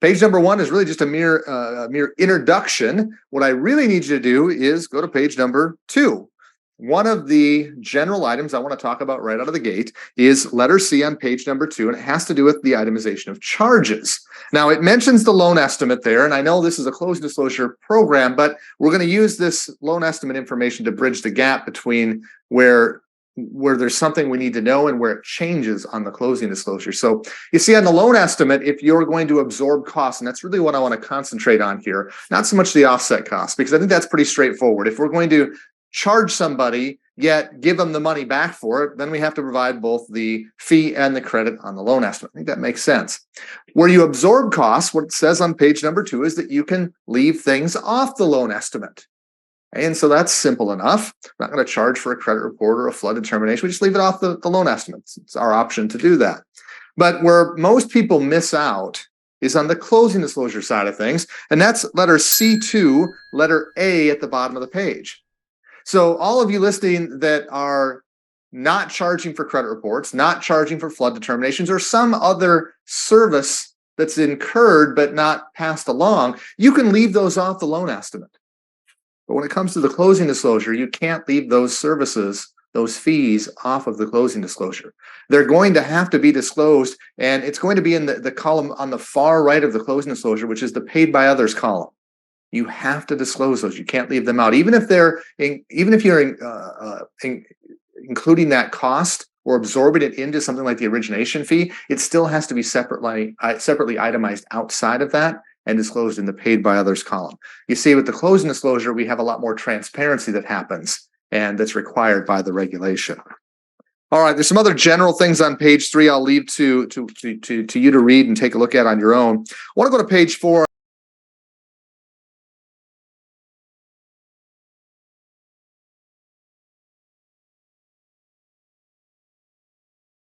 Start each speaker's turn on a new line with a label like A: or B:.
A: Page number 1 is really just a mere introduction. What I really need you to do is go to page number 2. One of the general items I want to talk about right out of the gate is letter C on page number 2, and it has to do with the itemization of charges. Now, it mentions the loan estimate there, and I know this is a closing disclosure program, but we're going to use this loan estimate information to bridge the gap between where there's something we need to know and where it changes on the closing disclosure. So you see on the loan estimate, if you're going to absorb costs, and that's really what I want to concentrate on here, not so much the offset costs, because I think that's pretty straightforward. If we're going to charge somebody, yet give them the money back for it, then we have to provide both the fee and the credit on the loan estimate. I think that makes sense. Where you absorb costs, what it says on page number 2 is that you can leave things off the loan estimate. And so that's simple enough. We're not going to charge for a credit report or a flood determination. We just leave it off the loan estimates. It's our option to do that. But where most people miss out is on the closing disclosure side of things. And that's letter C2, letter A at the bottom of the page. So all of you listening that are not charging for credit reports, not charging for flood determinations, or some other service that's incurred but not passed along, you can leave those off the loan estimate. But when it comes to the closing disclosure, you can't leave those services, those fees off of the closing disclosure. They're going to have to be disclosed, and it's going to be in the column on the far right of the closing disclosure, which is the paid by others column. You have to disclose those. You can't leave them out, even if you're including that cost or absorbing it into something like the origination fee. It still has to be separately itemized outside of that and disclosed in the paid by others column. You see, with the closing disclosure, we have a lot more transparency that happens, and that's required by the regulation. All right, there's some other general things on page 3 I'll leave to you to read and take a look at on your own. I want to go to page 4.